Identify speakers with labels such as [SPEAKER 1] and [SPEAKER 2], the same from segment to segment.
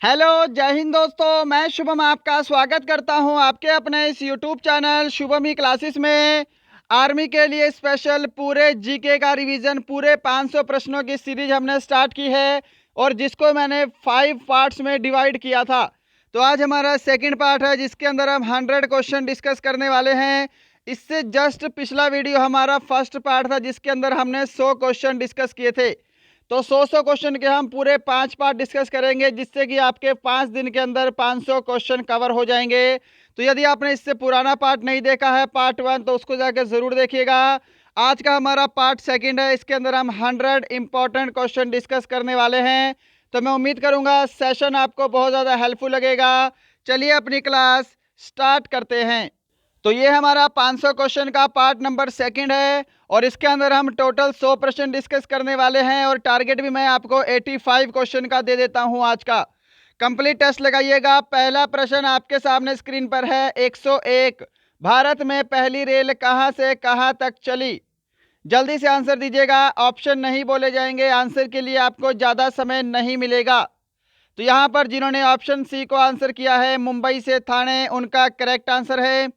[SPEAKER 1] Hello, जय हिंद दोस्तों। मैं शुभम आपका स्वागत करता हूं आपके अपने इस यूट्यूब चैनल शुभम ही क्लासेस में। आर्मी के लिए स्पेशल पूरे जीके का रिवीजन, पूरे 500 प्रश्नों की सीरीज हमने स्टार्ट की है और जिसको मैंने 5 पार्ट्स में डिवाइड किया था। तो आज हमारा सेकंड पार्ट है जिसके अंदर हम 100 क्वेश्चन डिस्कस करने वाले हैं। इससे जस्ट पिछला वीडियो हमारा फर्स्ट पार्ट था जिसके अंदर हमने 100 क्वेश्चन डिस्कस किए थे। तो 100 क्वेश्चन के हम पूरे 5 पार्ट डिस्कस करेंगे जिससे कि आपके 5 दिन के अंदर 500 क्वेश्चन कवर हो जाएंगे। तो यदि आपने इससे पुराना पार्ट नहीं देखा है पार्ट 1 तो उसको जाकर ज़रूर देखिएगा। आज का हमारा पार्ट सेकंड है, इसके अंदर हम 100 इंपॉर्टेंट क्वेश्चन डिस्कस करने वाले हैं। तो मैं उम्मीद करूंगा सेशन आपको बहुत ज़्यादा हेल्पफुल लगेगा। चलिए अपनी क्लास स्टार्ट करते हैं। तो ये हमारा 500 क्वेश्चन का पार्ट नंबर सेकंड है और इसके अंदर हम टोटल 100 प्रश्न डिस्कस करने वाले हैं और टारगेट भी मैं आपको 85 क्वेश्चन का दे देता हूं आज का। कंप्लीट टेस्ट लगाइएगा। पहला प्रश्न आपके सामने स्क्रीन पर है। 101, भारत में पहली रेल कहां से कहां तक चली? जल्दी से आंसर दीजिएगा, ऑप्शन नहीं बोले जाएंगे। आंसर के लिए आपको ज़्यादा समय नहीं मिलेगा। तो यहाँ पर जिन्होंने ऑप्शन सी को आंसर किया है मुंबई से थाने, उनका करेक्ट आंसर है।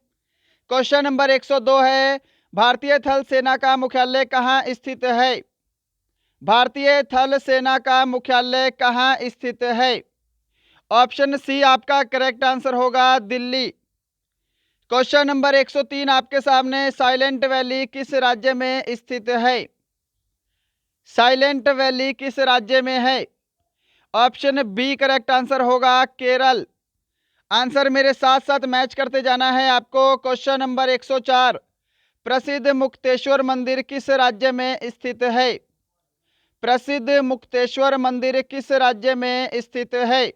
[SPEAKER 1] क्वेश्चन नंबर 102 है, भारतीय थल सेना का मुख्यालय कहाँ स्थित है? भारतीय थल सेना का मुख्यालय कहाँ स्थित है? ऑप्शन सी आपका करेक्ट आंसर होगा, दिल्ली। क्वेश्चन नंबर 103 आपके सामने, साइलेंट वैली किस राज्य में स्थित है? साइलेंट वैली किस राज्य में है? ऑप्शन बी करेक्ट आंसर होगा, केरल। आंसर मेरे साथ साथ मैच करते जाना है आपको। क्वेश्चन नंबर 104, प्रसिद्ध मुक्तेश्वर मंदिर किस राज्य में स्थित है? प्रसिद्ध मुक्तेश्वर मंदिर किस राज्य में स्थित है?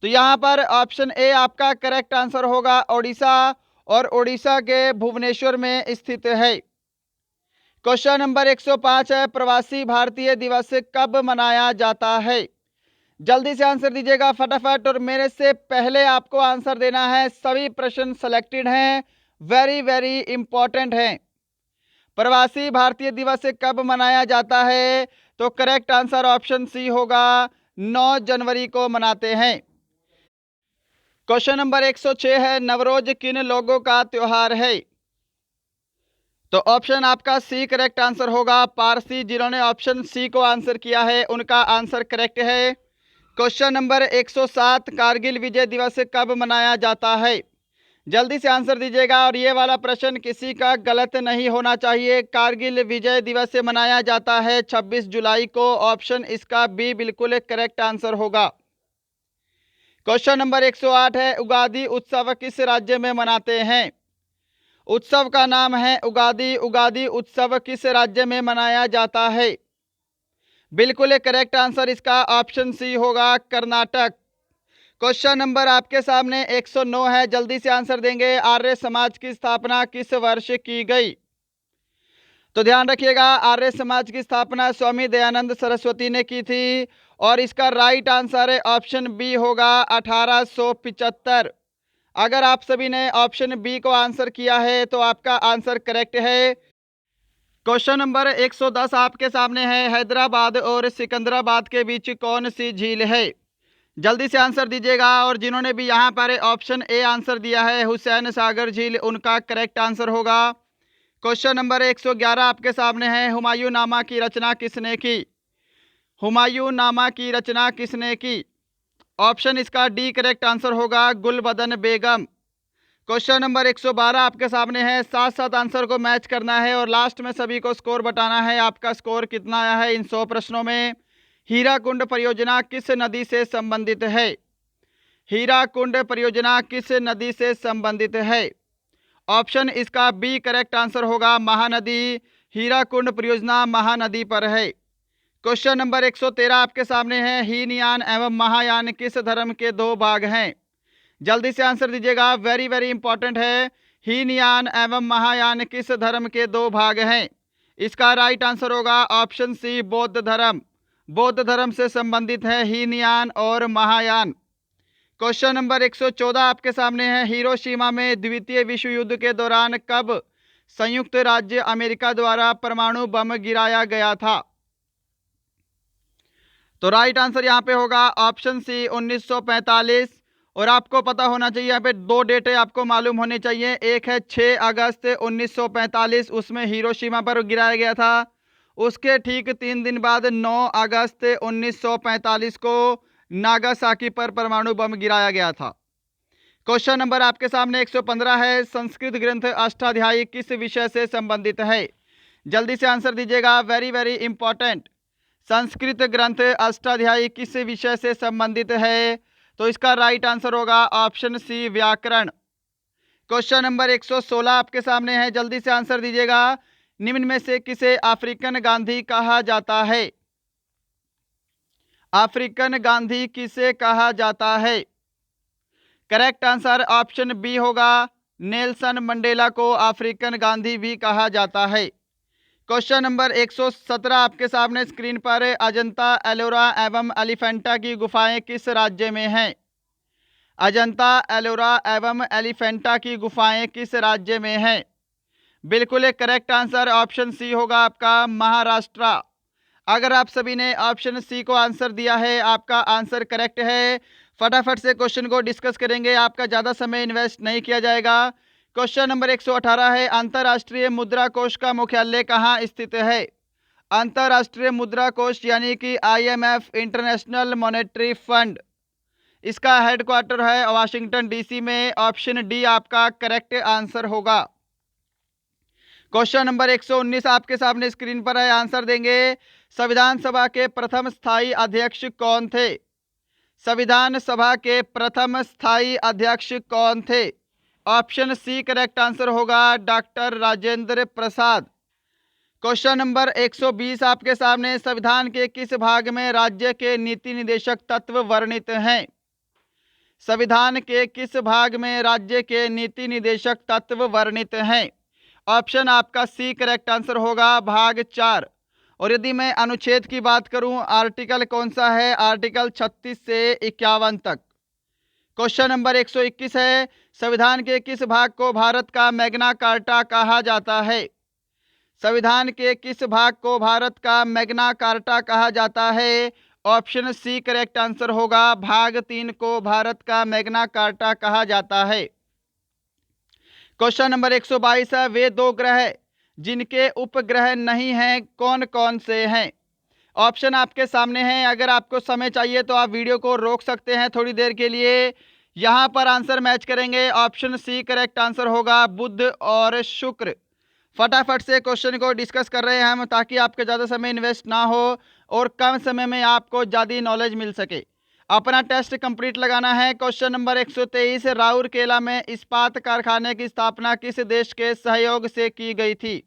[SPEAKER 1] तो यहाँ पर ऑप्शन ए आपका करेक्ट आंसर होगा, ओडिशा, और ओडिशा के भुवनेश्वर में स्थित है। क्वेश्चन नंबर 105 है, प्रवासी भारतीय दिवस कब मनाया जाता है? जल्दी से आंसर दीजिएगा फटाफट और मेरे से पहले आपको आंसर देना है। सभी प्रश्न सेलेक्टेड हैं, वेरी वेरी इंपॉर्टेंट हैं। प्रवासी भारतीय दिवस कब मनाया जाता है? तो करेक्ट आंसर ऑप्शन सी होगा, 9 जनवरी को मनाते हैं। क्वेश्चन नंबर 106 है, नवरोज किन लोगों का त्योहार है? तो ऑप्शन आपका सी करेक्ट आंसर होगा, पारसी। जिन्होंने ऑप्शन सी को आंसर किया है उनका आंसर करेक्ट है। क्वेश्चन नंबर 107, कारगिल विजय दिवस कब मनाया जाता है? जल्दी से आंसर दीजिएगा और ये वाला प्रश्न किसी का गलत नहीं होना चाहिए। कारगिल विजय दिवस मनाया जाता है 26 जुलाई को। ऑप्शन इसका बी बिल्कुल करेक्ट आंसर होगा। क्वेश्चन नंबर 108 है, उगादी उत्सव किस राज्य में मनाते हैं? उत्सव का नाम है उगादी। उगादी उत्सव किस राज्य में मनाया जाता है? बिल्कुल करेक्ट आंसर इसका ऑप्शन सी होगा, कर्नाटक। क्वेश्चन नंबर आपके सामने 109 है, जल्दी से आंसर देंगे। आर्य समाज की स्थापना किस वर्ष की गई? तो ध्यान रखिएगा, आर्य समाज की स्थापना स्वामी दयानंद सरस्वती ने की थी और इसका राइट आंसर है ऑप्शन बी होगा, 1875। अगर आप सभी ने ऑप्शन बी को आंसर किया है तो आपका आंसर करेक्ट है। क्वेश्चन नंबर 110 आपके सामने है, हैदराबाद और सिकंदराबाद के बीच कौन सी झील है? जल्दी से आंसर दीजिएगा और जिन्होंने भी यहाँ पर ऑप्शन ए आंसर दिया है, हुसैन सागर झील, उनका करेक्ट आंसर होगा। क्वेश्चन नंबर 111 आपके सामने है, हुमायूं नामा की रचना किसने की? हुमायूं नामा की रचना किसने की? ऑप्शन इसका डी करेक्ट आंसर होगा, गुलबदन बेगम। क्वेश्चन नंबर 112 आपके सामने है, साथ साथ आंसर को मैच करना है और लास्ट में सभी को स्कोर बताना है, आपका स्कोर कितना आया है इन 100 प्रश्नों में। हीराकुंड परियोजना किस नदी से संबंधित है? हीराकुंड परियोजना किस नदी से संबंधित है? ऑप्शन इसका बी करेक्ट आंसर होगा, महानदी। हीराकुंड परियोजना महानदी पर है। क्वेश्चन नंबर 113 आपके सामने है, हीनयान एवं महायान किस धर्म के दो भाग हैं? जल्दी से आंसर दीजिएगा, वेरी वेरी इंपॉर्टेंट है। हीनयान एवं महायान किस धर्म के दो भाग हैं? इसका राइट आंसर होगा ऑप्शन सी, बौद्ध धर्म। बौद्ध धर्म से संबंधित है हीनयान और महायान। क्वेश्चन नंबर 114 आपके सामने है, हिरोशिमा में द्वितीय विश्व युद्ध के दौरान कब संयुक्त राज्य अमेरिका द्वारा परमाणु बम गिराया गया था? तो राइट आंसर यहाँ पे होगा ऑप्शन सी 1945। और आपको पता होना चाहिए, यहाँ पे दो डेटें आपको मालूम होनी चाहिए। एक है 6 अगस्त 1945, उसमें हिरोशिमा पर गिराया गया था। उसके ठीक 3 दिन बाद 9 अगस्त 1945 को नागासाकी पर परमाणु बम गिराया गया था। क्वेश्चन नंबर आपके सामने 115 है। संस्कृत ग्रंथ अष्टाध्यायी किस विषय से संबंधित है? जल्दी से आंसर दीजिएगा, वेरी वेरी इंपॉर्टेंट। संस्कृत ग्रंथ अष्टाध्यायी किस विषय से संबंधित है? तो इसका राइट आंसर होगा ऑप्शन सी व्याकरण। क्वेश्चन नंबर 116 आपके सामने है, जल्दी से आंसर दीजिएगा। निम्न में से किसे अफ्रीकन गांधी कहा जाता है? अफ्रीकन गांधी किसे कहा जाता है? करेक्ट आंसर ऑप्शन बी होगा, नेल्सन मंडेला को अफ्रीकन गांधी भी कहा जाता है। क्वेश्चन नंबर 117 आपके सामने स्क्रीन पर, अजंता एलोरा एवं एलिफेंटा की गुफाएं किस राज्य में हैं? अजंता एलोरा एवं एलिफेंटा की गुफाएं किस राज्य में हैं? बिल्कुल एक करेक्ट आंसर ऑप्शन सी होगा आपका, महाराष्ट्र। अगर आप सभी ने ऑप्शन सी को आंसर दिया है, आपका आंसर करेक्ट है। फटाफट से क्वेश्चन को डिस्कस करेंगे, आपका ज़्यादा समय इन्वेस्ट नहीं किया जाएगा। क्वेश्चन नंबर 118 है, अंतर्राष्ट्रीय मुद्रा कोष का मुख्यालय कहाँ स्थित है? अंतर्राष्ट्रीय मुद्रा कोष यानी कि IMF, इंटरनेशनल मॉनेटरी फंड, इसका हेडक्वार्टर है वाशिंगटन DC में। ऑप्शन डी आपका करेक्ट आंसर होगा। क्वेश्चन नंबर 119 आपके सामने स्क्रीन पर है, आंसर देंगे। संविधान सभा के प्रथम स्थायी अध्यक्ष कौन थे? संविधान सभा के प्रथम स्थायी अध्यक्ष कौन थे? ऑप्शन सी करेक्ट आंसर होगा, doctor Rajendra Prasad. Question number 120 आपके सामने, संविधान के किस भाग में राज्य के नीति निदेशक तत्व वर्णित हैं? संविधान के किस भाग में राज्य के नीति निदेशक तत्व वर्णित हैं? ऑप्शन आपका सी करेक्ट आंसर होगा, भाग 4। और यदि मैं अनुच्छेद की बात करूं, आर्टिकल कौन सा है? आर्टिकल 36 से 51 तक। क्वेश्चन नंबर 121 है, संविधान के किस भाग को भारत का मैग्ना कार्टा कहा जाता है? संविधान के किस भाग को भारत का मैग्ना कार्टा कहा जाता है? ऑप्शन सी करेक्ट आंसर होगा, भाग 3 को भारत का मैग्ना कार्टा कहा जाता है। क्वेश्चन नंबर 122 है, वे दो ग्रह जिनके उपग्रह नहीं हैं कौन कौन से हैं? ऑप्शन आपके सामने हैं, अगर आपको समय चाहिए तो आप वीडियो को रोक सकते हैं थोड़ी देर के लिए। यहाँ पर आंसर मैच करेंगे, ऑप्शन सी करेक्ट आंसर होगा, बुध और शुक्र। फटाफट से क्वेश्चन को डिस्कस कर रहे हैं हम, ताकि आपका ज़्यादा समय इन्वेस्ट ना हो और कम समय में आपको ज़्यादा नॉलेज मिल सके। अपना टेस्ट कंप्लीट लगाना है। क्वेश्चन नंबर 123, राउरकेला में इस्पात कारखाने की स्थापना किस देश के सहयोग से की गई थी?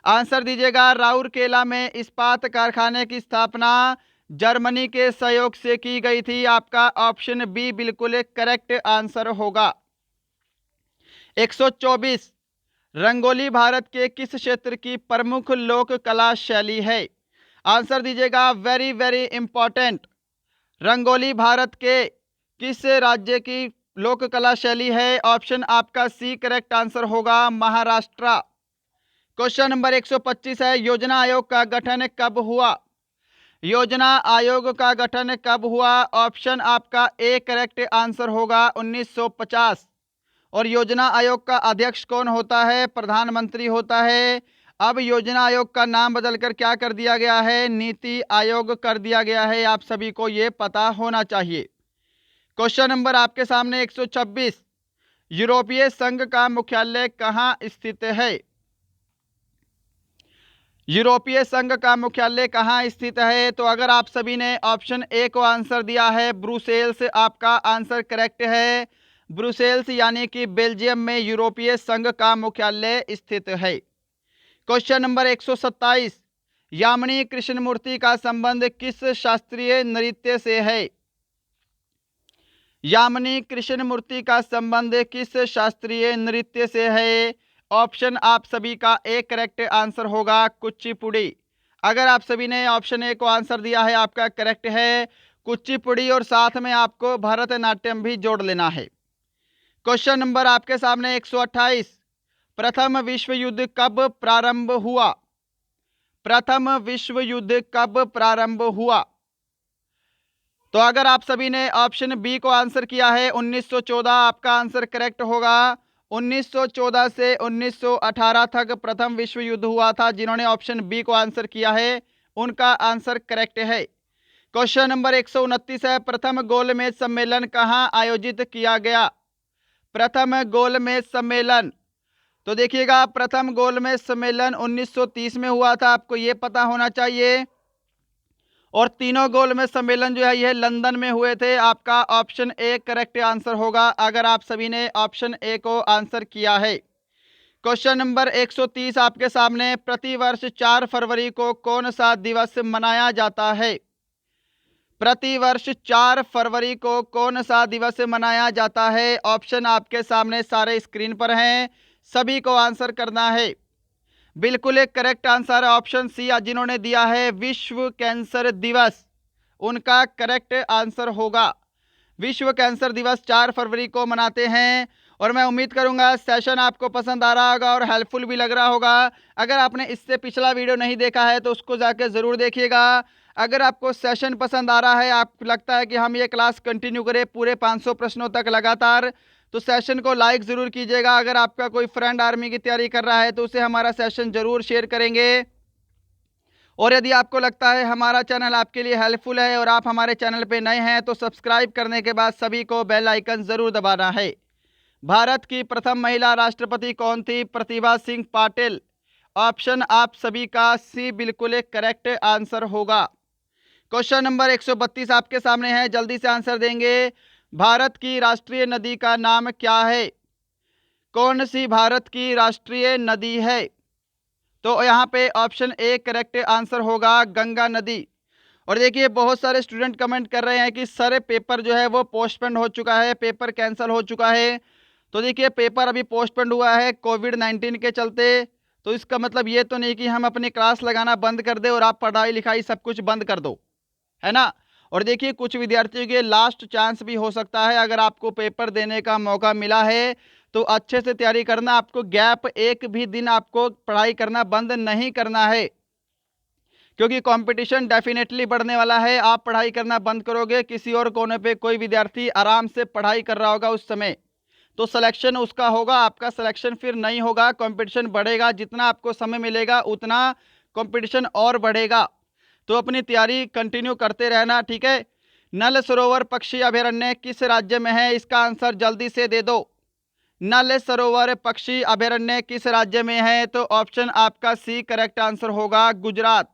[SPEAKER 1] आंसर दीजिएगा, राउरकेला में इस्पात कारखाने की स्थापना जर्मनी के सहयोग से की गई थी। आपका ऑप्शन बी बिल्कुल करेक्ट आंसर होगा। 124, रंगोली भारत के किस क्षेत्र की प्रमुख लोक कला शैली है? आंसर दीजिएगा, very very important. Rangoli Bharat के किस राज्य की लोक कला शैली है? ऑप्शन आपका सी करेक्ट आंसर होगा, महाराष्ट्र। क्वेश्चन नंबर 125 है, योजना आयोग का गठन कब हुआ? योजना आयोग का गठन कब हुआ? ऑप्शन आपका ए करेक्ट आंसर होगा, 1950। और योजना आयोग का अध्यक्ष कौन होता है? प्रधानमंत्री होता है। अब योजना आयोग का नाम बदलकर क्या कर दिया गया है? नीति आयोग कर दिया गया है। आप सभी को ये पता होना चाहिए। क्वेश्चन नंबर आपके सामने 126, यूरोपीय संघ का मुख्यालय कहाँ स्थित है? यूरोपीय संघ का मुख्यालय कहाँ स्थित है? तो अगर आप सभी ने ऑप्शन ए को आंसर दिया है, ब्रुसेल्स, आपका आंसर करेक्ट है। ब्रुसेल्स यानी कि बेल्जियम में यूरोपीय संघ का मुख्यालय स्थित है। क्वेश्चन नंबर 127, यामिनी कृष्णमूर्ति का संबंध किस शास्त्रीय नृत्य से है? यामिनी कृष्णमूर्ति का संबंध किस शास्त्रीय नृत्य से है? ऑप्शन आप सभी का ए करेक्ट आंसर होगा, कुचिपुड़ी। अगर आप सभी ने ऑप्शन ए को आंसर दिया है, आपका करेक्ट है कुचिपुड़ी, और साथ में आपको भरतनाट्यम भी जोड़ लेना है। क्वेश्चन नंबर आपके सामने 128, प्रथम विश्व युद्ध कब प्रारंभ हुआ? प्रथम विश्व युद्ध कब प्रारंभ हुआ? तो अगर आप सभी ने ऑप्शन बी को आंसर किया है 1914, आपका आंसर करेक्ट होगा। 1914 से 1918 तक प्रथम विश्व युद्ध हुआ था। जिन्होंने ऑप्शन बी को आंसर किया है उनका आंसर करेक्ट है। क्वेश्चन नंबर 129 है, प्रथम गोलमेज सम्मेलन कहाँ आयोजित किया गया? प्रथम गोलमेज सम्मेलन, तो देखिएगा प्रथम गोलमेज सम्मेलन 1930 में हुआ था, आपको ये पता होना चाहिए। और तीनों गोलमेज सम्मेलन जो है ये लंदन में हुए थे। आपका ऑप्शन ए करेक्ट आंसर होगा अगर आप सभी ने ऑप्शन ए को आंसर किया है। क्वेश्चन नंबर 130 आपके सामने, प्रतिवर्ष 4 फरवरी को कौन सा दिवस मनाया जाता है? प्रतिवर्ष 4 फरवरी को कौन सा दिवस मनाया जाता है? ऑप्शन आपके सामने सारे स्क्रीन पर हैं, सभी को आंसर करना है। बिल्कुल एक करेक्ट आंसर ऑप्शन सी जिन्होंने दिया है विश्व कैंसर दिवस, उनका करेक्ट आंसर होगा। विश्व कैंसर दिवस 4 फरवरी को मनाते हैं। और मैं उम्मीद करूंगा सेशन आपको पसंद आ रहा होगा और हेल्पफुल भी लग रहा होगा। अगर आपने इससे पिछला वीडियो नहीं देखा है तो उसको जाके ज़रूर देखिएगा। अगर आपको सेशन पसंद आ रहा है, आपको लगता है कि हम ये क्लास कंटिन्यू करें पूरे 500 प्रश्नों तक लगातार, तो सेशन को लाइक ज़रूर कीजिएगा। अगर आपका कोई फ्रेंड आर्मी की तैयारी कर रहा है तो उसे हमारा सेशन ज़रूर शेयर करेंगे। और यदि आपको लगता है हमारा चैनल आपके लिए हेल्पफुल है और आप हमारे चैनल पे नए हैं तो सब्सक्राइब करने के बाद सभी को बेल आइकन ज़रूर दबाना है। भारत की प्रथम महिला राष्ट्रपति कौन थी? प्रतिभा सिंह पाटिल। ऑप्शन आप सभी का सी बिल्कुल एक करेक्ट आंसर होगा। क्वेश्चन नंबर 132 आपके सामने है, जल्दी से आंसर देंगे। भारत की राष्ट्रीय नदी का नाम क्या है? कौन सी भारत की राष्ट्रीय नदी है? तो यहाँ पे ऑप्शन ए करेक्ट आंसर होगा, गंगा नदी। और देखिए बहुत सारे स्टूडेंट कमेंट कर रहे हैं कि सर पेपर जो है वो पोस्टपोन हो चुका है, पेपर कैंसिल हो चुका है। तो देखिए पेपर अभी पोस्टपोन हुआ है कोविड-19 के चलते। तो इसका मतलब ये तो नहीं कि हम अपनी क्लास लगाना बंद कर दें और आप पढ़ाई लिखाई सब कुछ बंद कर दो, है ना। और देखिए कुछ विद्यार्थियों के लास्ट चांस भी हो सकता है। अगर आपको पेपर देने का मौका मिला है तो अच्छे से तैयारी करना, आपको गैप एक भी दिन आपको पढ़ाई करना बंद नहीं करना है, क्योंकि कंपटीशन डेफिनेटली बढ़ने वाला है। आप पढ़ाई करना बंद करोगे, किसी और कोने पे कोई विद्यार्थी आराम से पढ़ाई कर रहा होगा उस समय, तो सिलेक्शन उसका होगा, आपका सिलेक्शन फिर नहीं होगा। कंपटीशन बढ़ेगा, जितना आपको समय मिलेगा उतना कंपटीशन और बढ़ेगा। तो अपनी तैयारी कंटिन्यू करते रहना, ठीक है। नल सरोवर पक्षी अभयारण्य किस राज्य में है? इसका आंसर जल्दी से दे दो। नल सरोवर पक्षी अभयारण्य किस राज्य में है? तो ऑप्शन आपका सी करेक्ट आंसर होगा, गुजरात।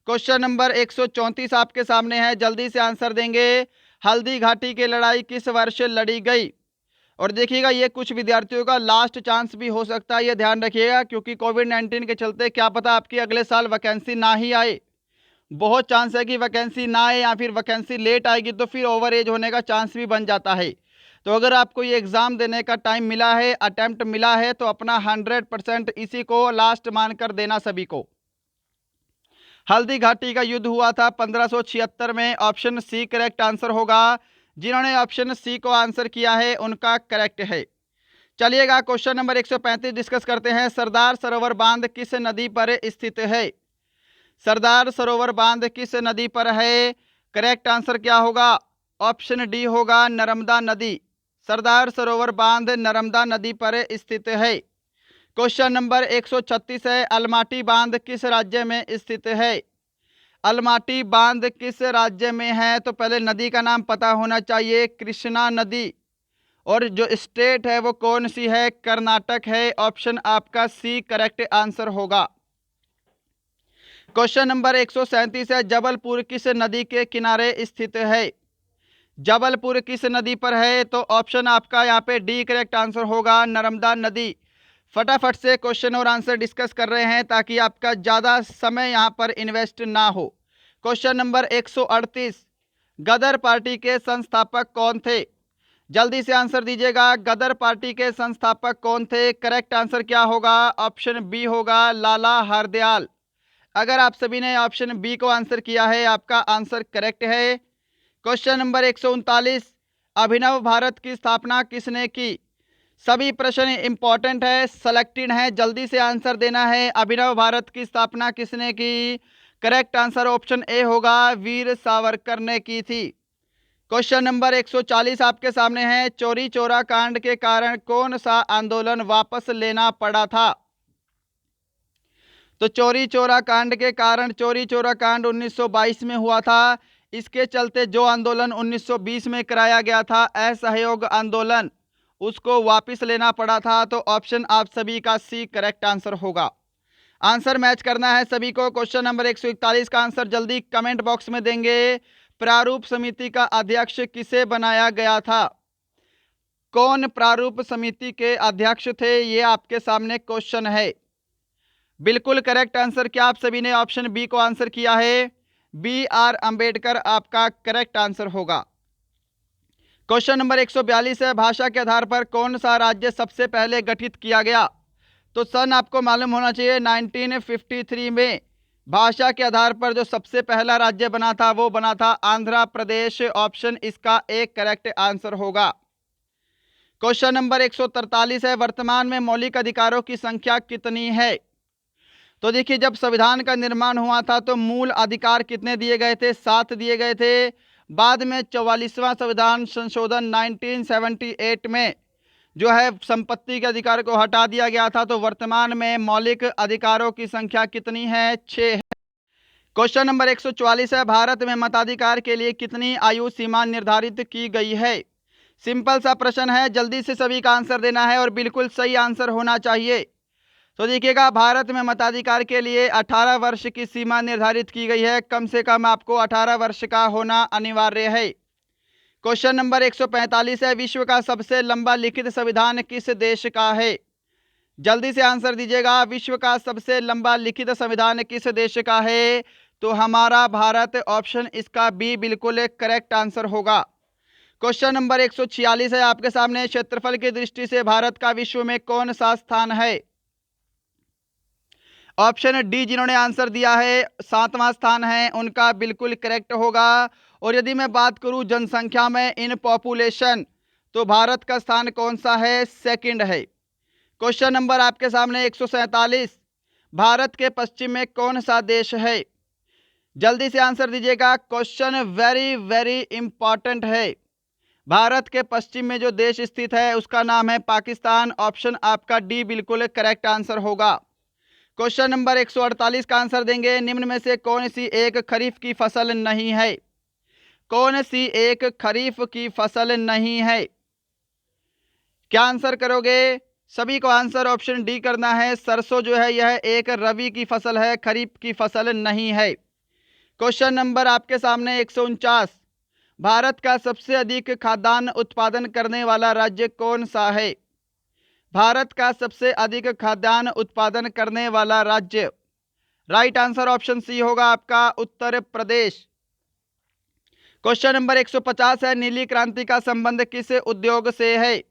[SPEAKER 1] क्वेश्चन नंबर 134 आपके सामने है, जल्दी से आंसर देंगे। हल्दी घाटी की लड़ाई किस वर्ष लड़ी गई? और देखिएगा ये कुछ विद्यार्थियों का लास्ट चांस भी हो सकता है, ये ध्यान रखिएगा, क्योंकि कोविड-19 के चलते क्या पता आपकी अगले साल वैकेंसी ना ही आए। बहुत चांस है कि वैकेंसी ना आए या फिर वैकेंसी लेट आएगी तो फिर ओवर एज होने का चांस भी बन जाता है। तो अगर आपको ये एग्ज़ाम देने का टाइम मिला है, अटेम्प्ट मिला है, तो अपना 100% इसी को लास्ट मानकर देना सभी को। हल्दी घाटी का युद्ध हुआ था 1576 में, ऑप्शन सी करेक्ट आंसर होगा। जिन्होंने ऑप्शन सी को आंसर किया है उनका करेक्ट है। चलिएगा क्वेश्चन नंबर 135 डिस्कस करते हैं। सरदार सरोवर बांध किस नदी पर स्थित है? सरदार सरोवर बांध किस नदी पर है? करेक्ट आंसर क्या होगा? ऑप्शन डी होगा, नर्मदा नदी। सरदार सरोवर बांध नर्मदा नदी पर स्थित है। क्वेश्चन नंबर 136 है, अलमाटी बांध किस राज्य में स्थित है? अलमाटी बांध किस राज्य में है? तो पहले नदी का नाम पता होना चाहिए, कृष्णा नदी। और जो स्टेट है वो कौन सी है? कर्नाटक है। ऑप्शन आपका सी करेक्ट आंसर होगा। क्वेश्चन नंबर 137 है, जबलपुर किस नदी के किनारे स्थित है? जबलपुर किस नदी पर है? तो ऑप्शन आपका यहाँ पे डी करेक्ट आंसर होगा, नर्मदा नदी। फटाफट से क्वेश्चन और आंसर डिस्कस कर रहे हैं ताकि आपका ज़्यादा समय यहाँ पर इन्वेस्ट ना हो। क्वेश्चन नंबर 138, गदर पार्टी के संस्थापक कौन थे? जल्दी से आंसर दीजिएगा, गदर पार्टी के संस्थापक कौन थे? करेक्ट आंसर क्या होगा? ऑप्शन बी होगा, लाला हरदयाल। अगर आप सभी ने ऑप्शन बी को आंसर किया है आपका आंसर करेक्ट है। क्वेश्चन नंबर 139, अभिनव भारत की स्थापना किसने की? सभी प्रश्न इंपॉर्टेंट है, सेलेक्टेड है, जल्दी से आंसर देना है। अभिनव भारत की स्थापना किसने की? करेक्ट आंसर ऑप्शन ए होगा, वीर सावरकर ने की थी। क्वेश्चन नंबर 140 आपके सामने है। चौरी चौरा कांड के कारण कौन सा आंदोलन वापस लेना पड़ा था? तो चौरी चौरा कांड के कारण, चौरी चौरा कांड 1922 में हुआ था। इसके चलते जो आंदोलन 1920 में कराया गया था, असहयोग आंदोलन, उसको वापस लेना पड़ा था। तो ऑप्शन आप सभी का सी करेक्ट आंसर होगा। आंसर मैच करना है सभी को। क्वेश्चन नंबर 141 का आंसर जल्दी कमेंट बॉक्स में देंगे। प्रारूप समिति का अध्यक्ष किसे बनाया गया था? कौन प्रारूप समिति के अध्यक्ष थे, ये आपके सामने क्वेश्चन है। बिल्कुल करेक्ट आंसर क्या आप सभी ने ऑप्शन बी को आंसर किया है? बी आर अंबेडकर आपका करेक्ट आंसर होगा। क्वेश्चन नंबर 142 है। भाषा के आधार पर कौन सा राज्य सबसे पहले गठित किया गया? तो सन आपको मालूम होना चाहिए। 1953 में भाषा के आधार पर जो सबसे पहला राज्य बना था वो बना था आंध्र प्रदेश। ऑप्शन इसका एक करेक्ट आंसर होगा। क्वेश्चन नंबर 143 है। वर्तमान में मौलिक अधिकारों की संख्या कितनी है? तो देखिए, जब संविधान का निर्माण हुआ था तो मूल अधिकार कितने दिए गए थे? 7 दिए गए थे। बाद में 44वां संविधान संशोधन 1978 में जो है संपत्ति के अधिकार को हटा दिया गया था। तो वर्तमान में मौलिक अधिकारों की संख्या कितनी है? 6 है। क्वेश्चन नंबर 144 है। भारत में मताधिकार के लिए कितनी आयु सीमा निर्धारित की गई है? सिंपल सा प्रश्न है, जल्दी से सभी का आंसर देना है और बिल्कुल सही आंसर होना चाहिए। तो देखिएगा, भारत में मताधिकार के लिए 18 वर्ष की सीमा निर्धारित की गई है। कम से कम आपको 18 वर्ष का होना अनिवार्य है। क्वेश्चन नंबर 145 है। विश्व का सबसे लंबा लिखित संविधान किस देश का है? जल्दी से आंसर दीजिएगा। विश्व का सबसे लंबा लिखित संविधान किस देश का है? तो हमारा भारत। ऑप्शन इसका बी बिल्कुल करेक्ट आंसर होगा। क्वेश्चन नंबर 146 है आपके सामने। क्षेत्रफल की दृष्टि से भारत का विश्व में कौन सा स्थान है? ऑप्शन डी जिन्होंने आंसर दिया है 7वां स्थान है, उनका बिल्कुल करेक्ट होगा। और यदि मैं बात करूं जनसंख्या में, इन पॉपुलेशन, तो भारत का स्थान कौन सा है? सेकंड है। क्वेश्चन नंबर आपके सामने 147। भारत के पश्चिम में कौन सा देश है? जल्दी से आंसर दीजिएगा। क्वेश्चन वेरी वेरी इंपॉर्टेंट है। भारत के पश्चिम में जो देश स्थित है उसका नाम है पाकिस्तान। ऑप्शन आपका डी बिल्कुल करेक्ट आंसर होगा। क्वेश्चन नंबर 148 का आंसर देंगे। निम्न में से कौन सी एक खरीफ की फसल नहीं है? कौन सी एक खरीफ की फसल नहीं है? क्या आंसर करोगे? सभी को आंसर ऑप्शन डी करना है। सरसों जो है यह एक रबी की फसल है, खरीफ की फसल नहीं है। क्वेश्चन नंबर आपके सामने 149। भारत का सबसे अधिक खाद्यान्न उत्पादन करने वाला राज्य कौन सा है? भारत का सबसे अधिक खाद्यान्न उत्पादन करने वाला राज्य, राइट आंसर ऑप्शन सी होगा आपका, उत्तर प्रदेश। क्वेश्चन नंबर 150 है। नीली क्रांति का संबंध किस उद्योग से है?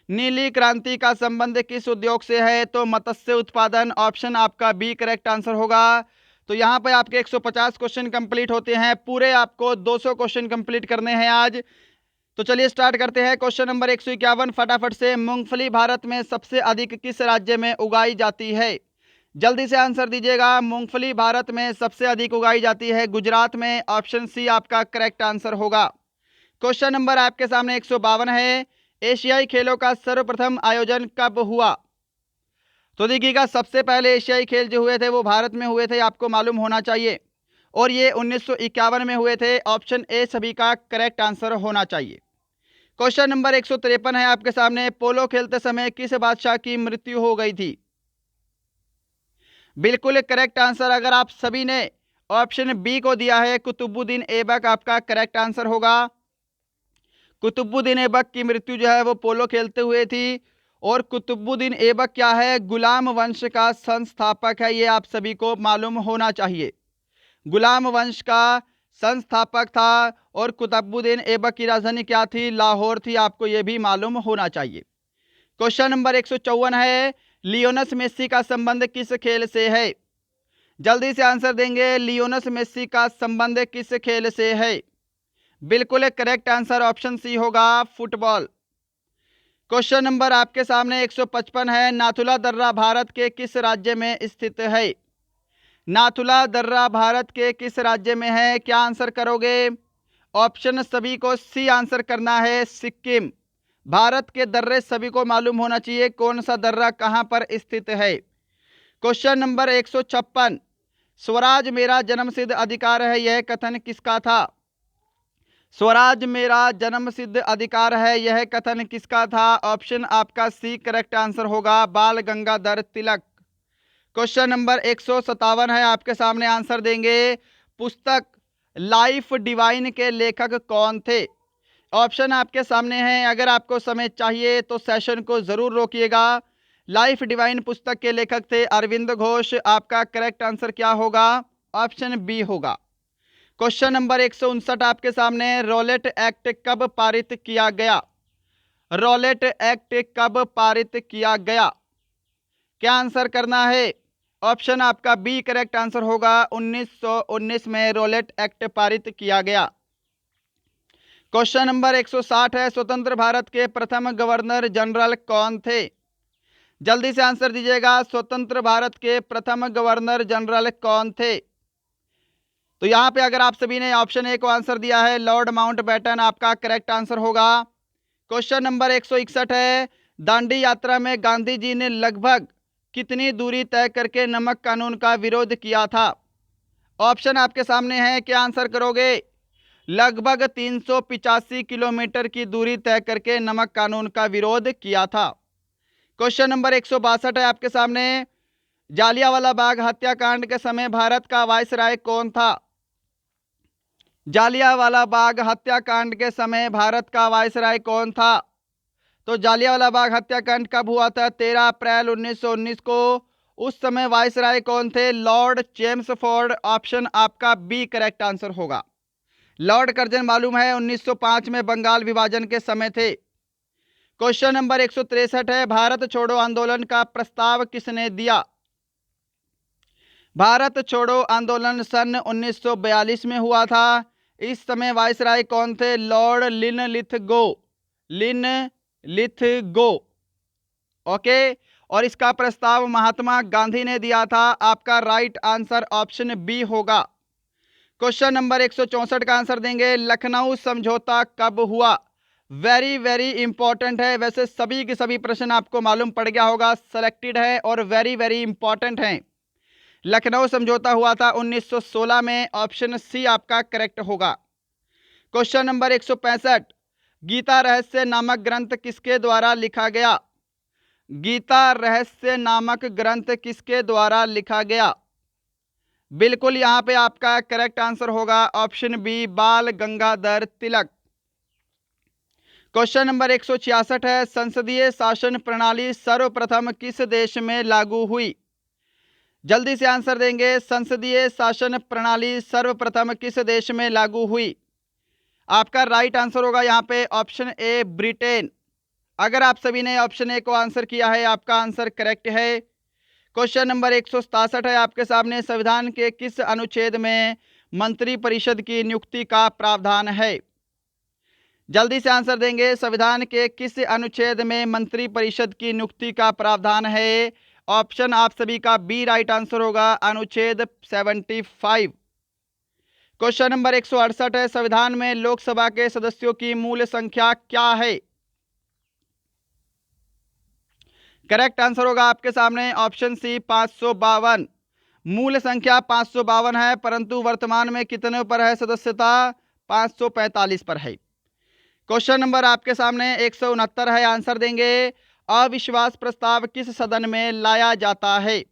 [SPEAKER 1] नीली क्रांति का संबंध किस उद्योग से है? तो मत्स्य उत्पादन। ऑप्शन आपका बी करेक्ट आंसर होगा। तो यहाँ पे आपके 150 क्वेश्चन कंप्लीट होते हैं। पूरे आपको 200 क्वेश्चन कंप्लीट करने हैं आज। तो चलिए स्टार्ट करते हैं। क्वेश्चन नंबर 151 फटाफट से। मूंगफली भारत में सबसे अधिक किस राज्य में उगाई जाती है? जल्दी से आंसर दीजिएगा। मूंगफली भारत में सबसे अधिक उगाई जाती है गुजरात में। ऑप्शन सी आपका करेक्ट आंसर होगा। क्वेश्चन नंबर आपके सामने 152 है। एशियाई खेलों का सर्वप्रथम आयोजन कब हुआ? तो देखिएगा, सबसे पहले एशियाई खेल जो हुए थे वो भारत में हुए थे, आपको मालूम होना चाहिए, और ये 1951 में हुए थे। ऑप्शन ए सभी का करेक्ट आंसर होना चाहिए। क्वेश्चन नंबर 153 है आपके सामने। पोलो खेलते समय किस बादशाह की मृत्यु हो गई थी? बिल्कुल करेक्ट आंसर अगर आप सभी ने ऑप्शन बी को दिया है, कुतुबुद्दीन ऐबक आपका करेक्ट आंसर होगा। कुतुबुद्दीन ऐबक की मृत्यु जो है वो पोलो खेलते हुए थी। और कुतुबुद्दीन ऐबक क्या है? गुलाम वंश का संस्थापक है, ये आप सभी को मालूम होना चाहिए। गुलाम वंश का संस्थापक था। और कुतुबुद्दीन ऐबक की राजधानी क्या थी? लाहौर थी, आपको यह भी मालूम होना चाहिए। क्वेश्चन नंबर 154 है। लियोनेल मेसी का संबंध किस खेल से है? जल्दी से आंसर देंगे। लियोनेल मेसी का संबंध किस खेल से है? बिल्कुल करेक्ट आंसर ऑप्शन सी होगा, फुटबॉल। क्वेश्चन नंबर आपके सामने 155 है। नाथुला दर्रा भारत के किस राज्य में स्थित है? नाथुला दर्रा भारत के किस राज्य में है? क्या आंसर करोगे? ऑप्शन सभी को सी आंसर करना है, सिक्किम। भारत के दर्रे सभी को मालूम होना चाहिए, कौन सा दर्रा कहां पर स्थित है। क्वेश्चन नंबर 156, स्वराज मेरा जन्मसिद्ध अधिकार है, यह कथन किसका था। स्वराज मेरा जन्मसिद्ध अधिकार है, यह कथन किसका था। ऑप्शन आपका सी करेक्ट आंसर होगा, बाल गंगाधर तिलक। क्वेश्चन नंबर 157 है, आपके सामने आंसर देंगे। पुस्तक लाइफ डिवाइन के लेखक कौन थे। ऑप्शन आपके सामने हैं, अगर आपको समय चाहिए तो सेशन को जरूर रोकिएगा। लाइफ डिवाइन पुस्तक के लेखक थे अरविंद घोष। आपका करेक्ट आंसर क्या होगा, ऑप्शन बी होगा। क्वेश्चन नंबर 159 आपके सामने, रॉलेट एक्ट कब पारित किया गया। रॉलेट एक्ट कब पारित किया गया, क्या आंसर करना है। ऑप्शन आपका बी करेक्ट आंसर होगा, 1919 में रॉलेट एक्ट पारित किया गया। क्वेश्चन नंबर 160 है, स्वतंत्र भारत के प्रथम गवर्नर जनरल कौन थे। जल्दी से आंसर दीजिएगा, स्वतंत्र भारत के प्रथम गवर्नर जनरल कौन थे। तो यहां पे अगर आप सभी ने ऑप्शन ए को आंसर दिया है, लॉर्ड माउंटबेटन आपका करेक्ट आंसर होगा। क्वेश्चन नंबर 161 है, दांडी यात्रा में गांधी जी ने लगभग कितनी दूरी तय करके नमक कानून का विरोध किया था। ऑप्शन आपके सामने है, क्या आंसर करोगे। लगभग 385 किलोमीटर की दूरी तय करके नमक कानून का विरोध किया था। क्वेश्चन नंबर 162 है आपके सामने, जालियांवाला बाग हत्याकांड के समय भारत का वायसराय कौन था। जालियांवाला बाग हत्याकांड के समय भारत का वायसराय कौन था। तो जालियांवाला बाग हत्याकांड कब हुआ था, 13 अप्रैल 1919 को। उस समय वायसराय कौन थे, लॉर्ड चेम्सफोर्ड। ऑप्शन आपका बी करेक्ट आंसर होगा। लॉर्ड कर्जन मालूम है 1905 में बंगाल विभाजन के समय थे। क्वेश्चन नंबर 163 है, भारत छोड़ो आंदोलन का प्रस्ताव किसने दिया। भारत छोड़ो आंदोलन सन 1942 में हुआ था। इस समय वायसराय कौन थे, लॉर्ड लिनलिथगो। Linlithgow, okay. और इसका प्रस्ताव महात्मा गांधी ने दिया था। आपका राइट आंसर ऑप्शन बी होगा। क्वेश्चन नंबर 164 का आंसर देंगे, लखनऊ समझौता कब हुआ। वेरी वेरी इंपॉर्टेंट है, वैसे सभी के सभी प्रश्न आपको मालूम पड़ गया होगा, सेलेक्टेड है और वेरी वेरी इंपॉर्टेंट हैं। लखनऊ समझौता हुआ था 1916 में। ऑप्शन सी आपका करेक्ट होगा। क्वेश्चन नंबर 165, गीता रहस्य नामक ग्रंथ किसके द्वारा लिखा गया। गीता रहस्य नामक ग्रंथ किसके द्वारा लिखा गया। बिल्कुल यहां पे आपका करेक्ट आंसर होगा, ऑप्शन बी बाल गंगाधर तिलक। क्वेश्चन नंबर 166 है, संसदीय शासन प्रणाली सर्वप्रथम किस देश में लागू हुई। जल्दी से आंसर देंगे, संसदीय शासन प्रणाली सर्वप्रथम किस देश में लागू हुई। आपका राइट आंसर होगा यहाँ पे ऑप्शन ए ब्रिटेन। अगर आप सभी ने ऑप्शन ए को आंसर किया है, आपका आंसर करेक्ट है। क्वेश्चन नंबर 167 है आपके सामने, संविधान के किस अनुच्छेद में मंत्रिपरिषद की नियुक्ति का प्रावधान है। जल्दी से आंसर देंगे, संविधान के किस अनुच्छेद में मंत्रिपरिषद की नियुक्ति का प्रावधान है। ऑप्शन आप सभी का बी राइट आंसर होगा, अनुच्छेद 75। क्वेश्चन नंबर 168 है, संविधान में लोकसभा के सदस्यों की मूल संख्या क्या है। करेक्ट आंसर होगा आपके सामने ऑप्शन सी 552। मूल संख्या 552 है, परंतु वर्तमान में कितने पर है सदस्यता, 545 पर है। क्वेश्चन नंबर आपके सामने 169 है, आंसर देंगे, अविश्वास प्रस्ताव किस सदन में लाया जाता है।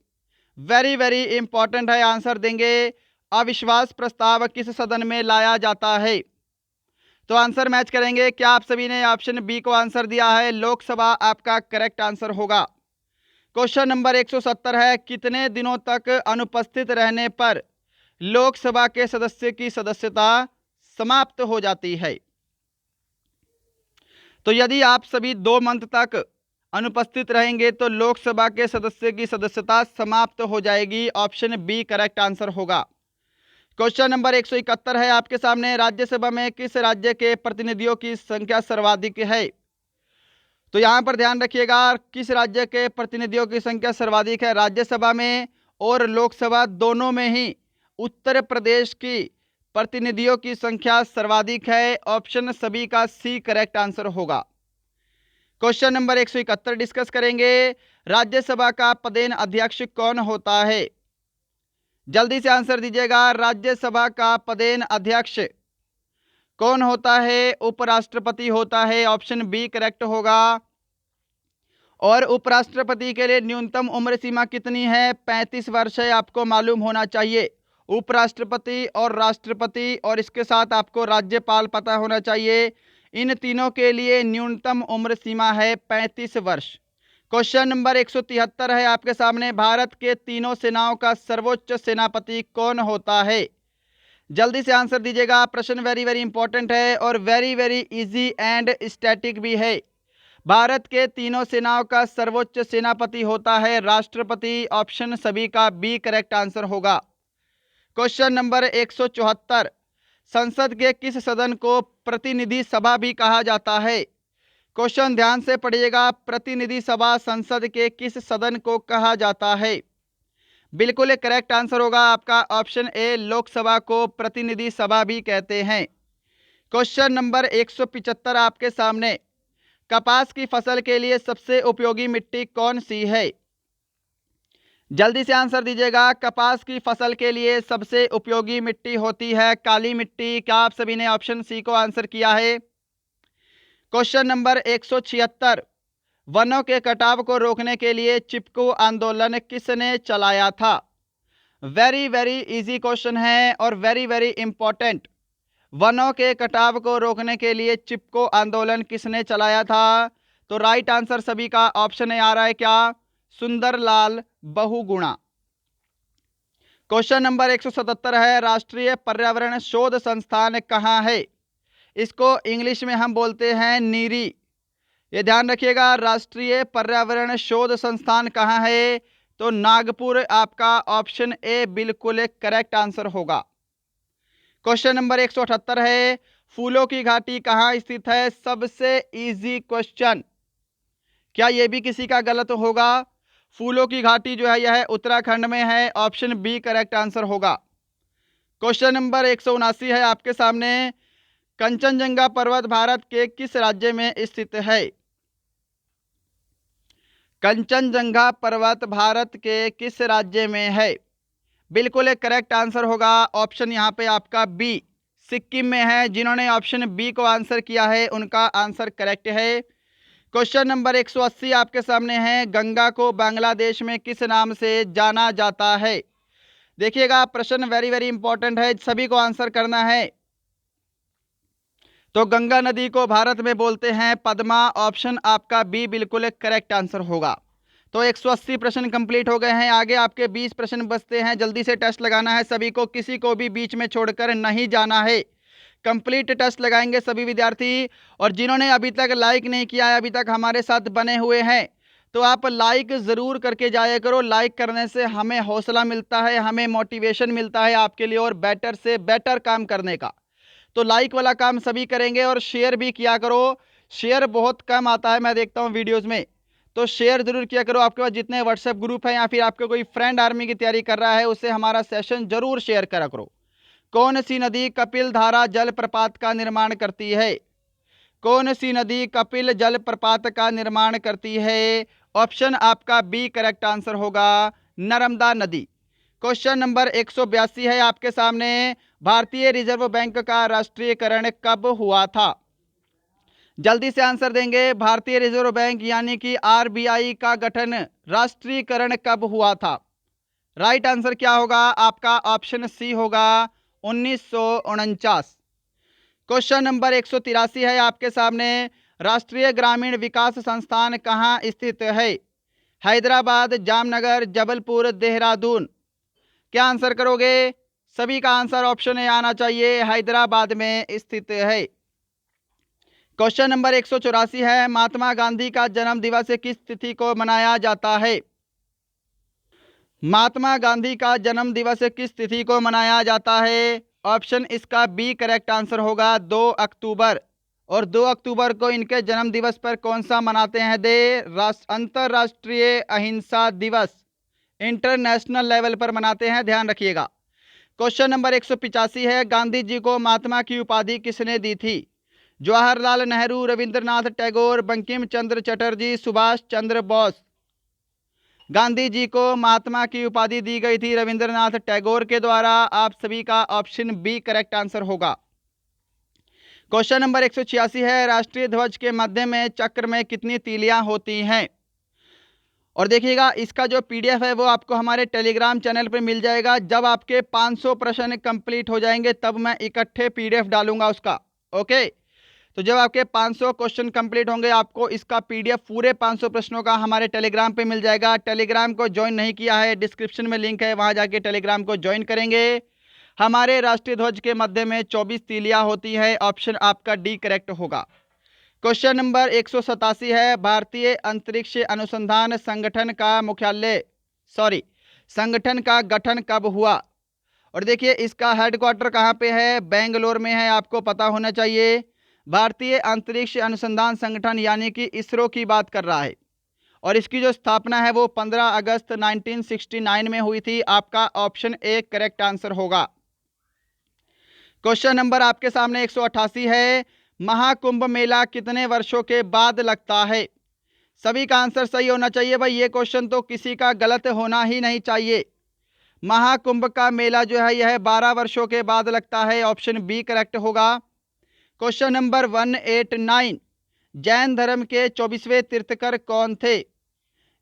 [SPEAKER 1] वेरी वेरी इंपॉर्टेंट है, आंसर देंगे, अविश्वास प्रस्ताव किस सदन में लाया जाता है। तो आंसर मैच करेंगे, क्या आप सभी ने ऑप्शन बी को आंसर दिया है, लोकसभा आपका करेक्ट आंसर होगा। क्वेश्चन नंबर 170 है, कितने दिनों तक अनुपस्थित रहने पर लोकसभा के सदस्य की सदस्यता समाप्त हो जाती है। तो यदि आप सभी 2 मंथ तक अनुपस्थित रहेंगे तो लोकसभा के सदस्य की सदस्यता समाप्त हो जाएगी। ऑप्शन बी करेक्ट आंसर होगा। क्वेश्चन नंबर 171 है आपके सामने, राज्यसभा में किस राज्य के प्रतिनिधियों की संख्या सर्वाधिक है। तो यहां पर ध्यान रखिएगा, किस राज्य के प्रतिनिधियों की संख्या सर्वाधिक है। राज्यसभा में और लोकसभा दोनों में ही उत्तर प्रदेश की प्रतिनिधियों की संख्या सर्वाधिक है? ऑप्शन सभी का सी करेक्ट आंसर होगा। क्वेश्चन नंबर 171 डिस्कस करेंगे। राज्यसभा का पदेन अध्यक्ष कौन होता है? जल्दी से आंसर दीजिएगा। राज्यसभा का पदेन अध्यक्ष कौन होता है? उपराष्ट्रपति होता है। ऑप्शन बी करेक्ट होगा। और उपराष्ट्रपति के लिए न्यूनतम उम्र सीमा कितनी है? 35 वर्ष है, आपको मालूम होना चाहिए। उपराष्ट्रपति और राष्ट्रपति और इसके साथ आपको राज्यपाल पता होना चाहिए। इन तीनों के लिए न्यूनतम उम्र सीमा है 35 वर्ष। क्वेश्चन नंबर 173 है आपके सामने। भारत के तीनों सेनाओं का सर्वोच्च सेनापति कौन होता है? जल्दी से आंसर दीजिएगा। प्रश्न वेरी वेरी इंपॉर्टेंट है और very very easy and static भी है। भारत के तीनों सेनाओं का सर्वोच्च सेनापति होता है राष्ट्रपति। ऑप्शन सभी का बी करेक्ट आंसर होगा। क्वेश्चन नंबर 174, संसद के किस सदन को प्रतिनिधि सभा भी कहा जाता है? क्वेश्चन ध्यान से पढ़िएगा। प्रतिनिधि सभा संसद के किस सदन को कहा जाता है? बिल्कुल करेक्ट आंसर होगा आपका ऑप्शन ए, लोकसभा को प्रतिनिधि सभा भी कहते हैं। क्वेश्चन नंबर 175 आपके सामने। कपास की फसल के लिए सबसे उपयोगी मिट्टी कौन सी है? जल्दी से आंसर दीजिएगा। कपास की फसल के लिए सबसे उपयोगी मिट्टी होती है काली मिट्टी। क्या आप सभी ने ऑप्शन सी को आंसर किया है? क्वेश्चन नंबर 176, वनों के कटाव को रोकने के लिए चिपकू आंदोलन किसने चलाया था? वेरी वेरी इजी क्वेश्चन है और वेरी वेरी इंपॉर्टेंट। वनों के कटाव को रोकने के लिए चिपको आंदोलन किसने चलाया था? तो राइट आंसर सभी का ऑप्शन ए आ रहा है क्या? सुंदरलाल बहुगुणा। क्वेश्चन नंबर 177 है। राष्ट्रीय पर्यावरण शोध संस्थान कहाँ है? इसको इंग्लिश में हम बोलते हैं नीरी। ये ध्यान रखिएगा। राष्ट्रीय पर्यावरण शोध संस्थान कहाँ है? तो नागपुर आपका ऑप्शन ए बिल्कुल करेक्ट आंसर होगा। क्वेश्चन नंबर 178 है। फूलों की घाटी कहाँ स्थित है? सबसे इजी क्वेश्चन। क्या यह भी किसी का गलत होगा? फूलों की घाटी जो है यह उत्तराखंड में है। ऑप्शन बी करेक्ट आंसर होगा। क्वेश्चन नंबर 179 है आपके सामने। कंचनजंगा पर्वत भारत के किस राज्य में स्थित है? कंचनजंगा पर्वत भारत के किस राज्य में है? बिल्कुल एक करेक्ट आंसर होगा ऑप्शन यहाँ पे आपका बी, सिक्किम में है। जिन्होंने ऑप्शन बी को आंसर किया है उनका आंसर करेक्ट है। क्वेश्चन नंबर 180 आपके सामने है। गंगा को बांग्लादेश में किस नाम से जाना जाता है? देखिएगा प्रश्न वेरी वेरी इंपॉर्टेंट है, सभी को आंसर करना है। तो गंगा नदी को भारत में बोलते हैं पद्मा। ऑप्शन आपका बी बिल्कुल करेक्ट आंसर होगा। तो 180 प्रश्न कंप्लीट हो गए हैं। आगे आपके 20 प्रश्न बचते हैं। जल्दी से टेस्ट लगाना है सभी को, किसी को भी बीच में छोड़कर नहीं जाना है। कंप्लीट टेस्ट लगाएंगे सभी विद्यार्थी। और जिन्होंने अभी तक लाइक नहीं किया है, अभी तक हमारे साथ बने हुए हैं, तो आप लाइक ज़रूर करके जाया करो। लाइक करने से हमें हौसला मिलता है, हमें मोटिवेशन मिलता है आपके लिए और बेटर से बेटर काम करने का। तो लाइक वाला काम सभी करेंगे और शेयर भी किया करो। शेयर बहुत कम आता है मैं देखता हूँ वीडियोज़ में, तो शेयर जरूर किया करो। आपके पास जितने व्हाट्सएप ग्रुप हैं या फिर आपके कोई फ्रेंड आर्मी की तैयारी कर रहा है उससे हमारा सेशन जरूर शेयर करा करो। कौन सी नदी कपिल धारा जलप्रपात का निर्माण करती है? कौन सी नदी कपिल जलप्रपात का निर्माण करती है? ऑप्शन आपका बी करेक्ट आंसर होगा, नर्मदा नदी। क्वेश्चन नंबर 182 है आपके सामने। भारतीय रिजर्व बैंक का राष्ट्रीयकरण कब हुआ था? जल्दी से आंसर देंगे। भारतीय रिजर्व बैंक यानी कि आरबीआई का गठन, राष्ट्रीयकरण कब हुआ था? राइट आंसर क्या होगा आपका? ऑप्शन सी होगा, 1949। क्वेश्चन नंबर 183 है आपके सामने। राष्ट्रीय ग्रामीण विकास संस्थान कहाँ स्थित है? हैदराबाद, जामनगर, जबलपुर, देहरादून। क्या आंसर करोगे? सभी का आंसर ऑप्शन ए आना चाहिए, हैदराबाद में स्थित है। क्वेश्चन नंबर 184 है। महात्मा गांधी का जन्म दिवस किस तिथि को मनाया जाता है? महात्मा गांधी का जन्म दिवस किस तिथि को मनाया जाता है? ऑप्शन इसका बी करेक्ट आंसर होगा, 2 अक्टूबर। और 2 अक्टूबर को इनके जन्म दिवस पर कौन सा मनाते हैं? अंतर्राष्ट्रीय अहिंसा दिवस, इंटरनेशनल लेवल पर मनाते हैं, ध्यान रखिएगा। क्वेश्चन नंबर 185 है, गांधी जी को महात्मा की उपाधि किसने दी थी? जवाहरलाल नेहरू, रविंद्रनाथ टैगोर, बंकिम चंद्र चटर्जी, सुभाष चंद्र बोस। गांधी जी को महात्मा की उपाधि दी गई थी रविंद्रनाथ टैगोर के द्वारा। आप सभी का ऑप्शन बी करेक्ट आंसर होगा। क्वेश्चन नंबर 186 है, राष्ट्रीय ध्वज के मध्य में चक्र में कितनी तीलियां होती हैं? और देखिएगा, इसका जो पीडीएफ है वो आपको हमारे टेलीग्राम चैनल पे मिल जाएगा। जब आपके 500 प्रश्न कंप्लीट हो जाएंगे तब मैं इकट्ठे पीडीएफ डालूंगा उसका। ओके, तो जब आपके 500 क्वेश्चन कंप्लीट होंगे आपको इसका पीडीएफ पूरे 500 प्रश्नों का हमारे टेलीग्राम पे मिल जाएगा। टेलीग्राम को ज्वाइन नहीं किया है, डिस्क्रिप्शन में लिंक है, वहां जाके टेलीग्राम को ज्वाइन करेंगे। हमारे राष्ट्रीय ध्वज के मध्य में 24 तीलियां होती है। ऑप्शन आपका डी करेक्ट होगा। क्वेश्चन नंबर 187 है, भारतीय अंतरिक्ष अनुसंधान संगठन का गठन कब हुआ? और देखिए, इसका हेडक्वार्टर कहाँ पे है? बेंगलोर में है, आपको पता होना चाहिए। भारतीय अंतरिक्ष अनुसंधान संगठन यानी कि इसरो की बात कर रहा है, और इसकी जो स्थापना है वो 15 अगस्त 1969 में हुई थी। आपका ऑप्शन ए करेक्ट आंसर होगा। क्वेश्चन नंबर आपके सामने 188 है, महाकुंभ मेला कितने वर्षों के बाद लगता है? सभी का आंसर सही होना चाहिए भाई, ये क्वेश्चन तो किसी का गलत होना ही नहीं चाहिए। महाकुंभ का मेला जो है यह 12 वर्षों के बाद लगता है। ऑप्शन बी करेक्ट होगा। क्वेश्चन नंबर 189, जैन धर्म के 24वें तीर्थकर कौन थे?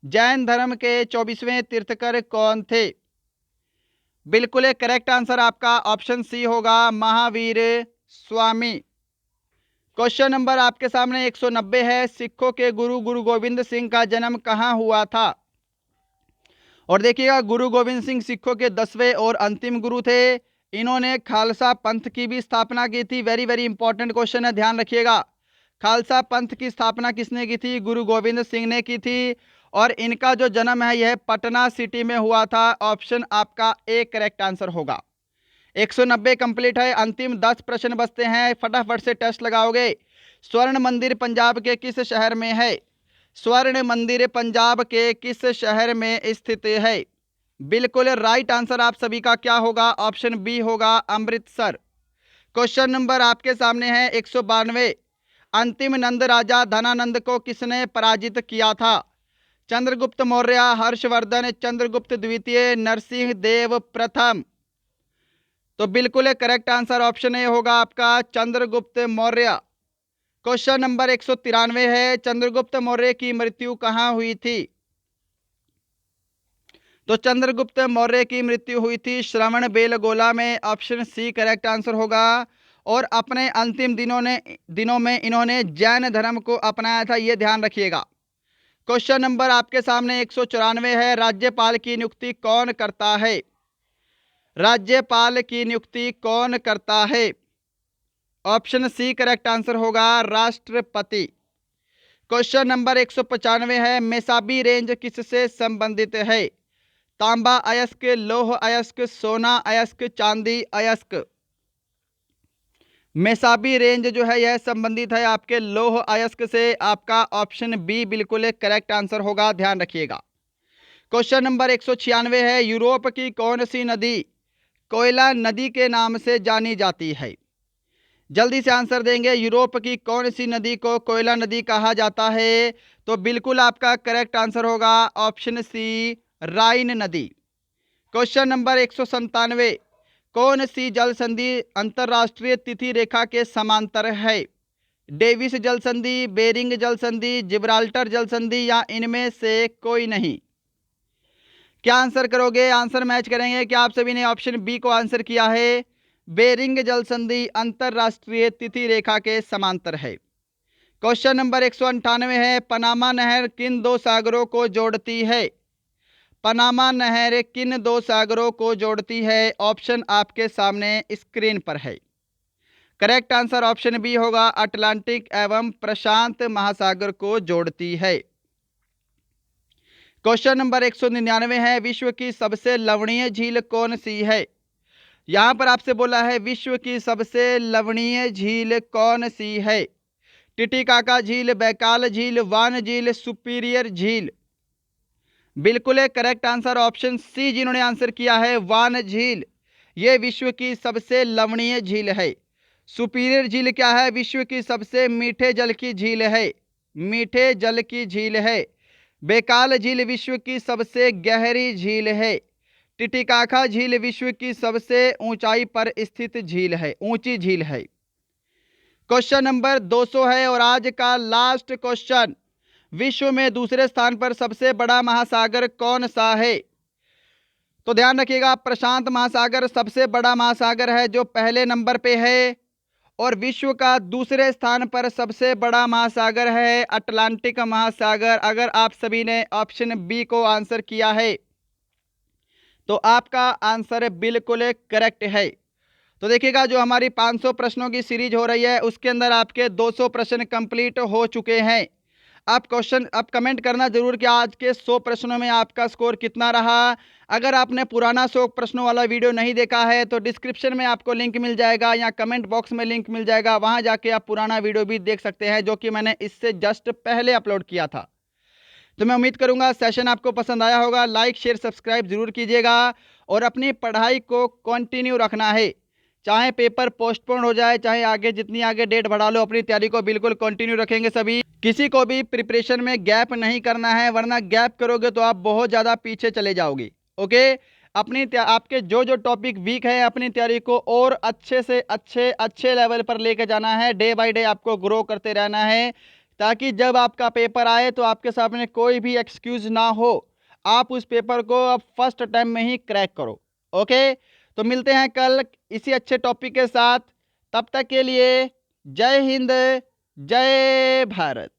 [SPEAKER 1] जैन धर्म के 24वें तीर्थकर कौन थे? बिल्कुल करेक्ट आंसर आपका ऑप्शन सी होगा, महावीर स्वामी। क्वेश्चन नंबर आपके सामने 190 है, सिखों के गुरु गोविंद सिंह का जन्म कहाँ हुआ था? और देखिएगा, गुरु गोविंद सिंह सिखों के 10वें और अंतिम गुरु थे। इन्होंने खालसा पंथ की भी स्थापना की थी। वेरी वेरी इंपॉर्टेंट क्वेश्चन है, ध्यान रखिएगा। खालसा पंथ की स्थापना किसने की थी? गुरु गोविंद सिंह ने की थी। और इनका जो जन्म है यह पटना सिटी में हुआ था। ऑप्शन आपका ए करेक्ट आंसर होगा। 190 कंप्लीट है, अंतिम 10 प्रश्न बचते हैं, फटाफट से टेस्ट लगाओगे। स्वर्ण मंदिर पंजाब के किस शहर में है? स्वर्ण मंदिर पंजाब के किस शहर में स्थित है? बिल्कुल राइट आंसर आप सभी का क्या होगा? ऑप्शन बी होगा, अमृतसर। क्वेश्चन नंबर आपके सामने है 192, अंतिम नंद राजा धनानंद को किसने पराजित किया था? चंद्रगुप्त मौर्य, हर्षवर्धन, चंद्रगुप्त द्वितीय, नरसिंह देव प्रथम। तो बिल्कुल करेक्ट आंसर ऑप्शन ए होगा आपका, चंद्रगुप्त मौर्य। क्वेश्चन नंबर 193 है, चंद्रगुप्त मौर्य की मृत्यु कहाँ हुई थी? तो चंद्रगुप्त मौर्य की मृत्यु हुई थी श्रवण बेलगोला में। ऑप्शन सी करेक्ट आंसर होगा। और अपने अंतिम दिनों में इन्होंने जैन धर्म को अपनाया था, ये ध्यान रखिएगा। क्वेश्चन नंबर आपके सामने 194 है, राज्यपाल की नियुक्ति कौन करता है? राज्यपाल की नियुक्ति कौन करता है? ऑप्शन सी करेक्ट आंसर होगा, राष्ट्रपति। क्वेश्चन नंबर 195 है, मेसाबी रेंज किससे संबंधित है? तांबा अयस्क, लौह अयस्क, सोना अयस्क, चांदी अयस्क। मेसाबी रेंज जो है यह संबंधित है आपके लौह अयस्क से। आपका ऑप्शन बी बिल्कुल करेक्ट आंसर होगा, ध्यान रखिएगा। क्वेश्चन नंबर 196 है, यूरोप की कौन सी नदी कोयला नदी के नाम से जानी जाती है? जल्दी से आंसर देंगे, यूरोप की कौन सी नदी को कोयला नदी कहा जाता है? तो बिल्कुल आपका करेक्ट आंसर होगा, ऑप्शन सी, राइन नदी। क्वेश्चन नंबर 197, कौन सी जल संधि अंतरराष्ट्रीय तिथि रेखा के समांतर है? डेविस जल संधि, बेरिंग जल संधि, जिब्राल्टर जल संधि, या इनमें से कोई नहीं? क्या आंसर करोगे? आंसर मैच करेंगे। क्या आप सभी ने ऑप्शन बी को आंसर किया है? बेरिंग जल संधि अंतरराष्ट्रीय तिथि रेखा के समांतर है। क्वेश्चन नंबर 198 है, पनामा नहर किन दो सागरों को जोड़ती है? पनामा नहर किन दो सागरों को जोड़ती है? ऑप्शन आपके सामने स्क्रीन पर है। करेक्ट आंसर ऑप्शन बी होगा, अटलांटिक एवं प्रशांत महासागर को जोड़ती है। क्वेश्चन नंबर 199 है, विश्व की सबसे लवणीय झील कौन सी है? यहां पर आपसे बोला है विश्व की सबसे लवणीय झील कौन सी है? टिटिकाका झील, बैकाल झील, वान झील, सुपीरियर झील। बिल्कुल करेक्ट आंसर ऑप्शन सी जिन्होंने आंसर किया है, वान झील। ये विश्व की सबसे लवणीय झील है। सुपीरियर झील क्या है? विश्व की सबसे मीठे जल की झील है, मीठे जल की झील है। बेकाल झील विश्व की सबसे गहरी झील है। टिटिकाका झील विश्व की सबसे ऊंचाई पर स्थित झील है, ऊंची झील है। क्वेश्चन नंबर 200 है और आज का लास्ट क्वेश्चन, विश्व में दूसरे स्थान पर सबसे बड़ा महासागर कौन सा है? तो ध्यान रखिएगा, प्रशांत महासागर सबसे बड़ा महासागर है जो पहले नंबर पे है, और विश्व का दूसरे स्थान पर सबसे बड़ा महासागर है अटलांटिक महासागर। अगर आप सभी ने ऑप्शन बी को आंसर किया है तो आपका आंसर बिल्कुल करेक्ट है। तो देखिएगा, जो हमारी 500 प्रश्नों की सीरीज हो रही है उसके अंदर आपके 200 प्रश्न कंप्लीट हो चुके हैं। आप कमेंट करना जरूर कि आज के 100 प्रश्नों में आपका स्कोर कितना रहा। अगर आपने पुराना 100 प्रश्नों वाला वीडियो नहीं देखा है तो डिस्क्रिप्शन में आपको लिंक मिल जाएगा या कमेंट बॉक्स में लिंक मिल जाएगा, वहां जाके आप पुराना वीडियो भी देख सकते हैं जो कि मैंने इससे जस्ट पहले अपलोड किया था। तो मैं उम्मीद करूंगा सेशन आपको पसंद आया होगा। लाइक शेयर सब्सक्राइब जरूर कीजिएगा और अपनी पढ़ाई को कंटिन्यू रखना है, चाहे पेपर पोस्टपोन हो जाए, चाहे आगे जितनी आगे डेट बढ़ा लो, अपनी तैयारी को बिल्कुल कंटिन्यू रखेंगे सभी। किसी को भी प्रिपरेशन में गैप नहीं करना है, वरना गैप करोगे तो आप बहुत ज़्यादा पीछे चले जाओगे। ओके, आपके जो जो टॉपिक वीक है अपनी तैयारी को और अच्छे से अच्छे लेवल पर लेके जाना है। डे बाय डे आपको ग्रो करते रहना है ताकि जब आपका पेपर आए तो आपके सामने कोई भी एक्सक्यूज ना हो, आप उस पेपर को अब फर्स्ट टाइम में ही क्रैक करो। ओके, तो मिलते हैं कल इसी अच्छे टॉपिक के साथ। तब तक के लिए जय हिंद, जय भारत।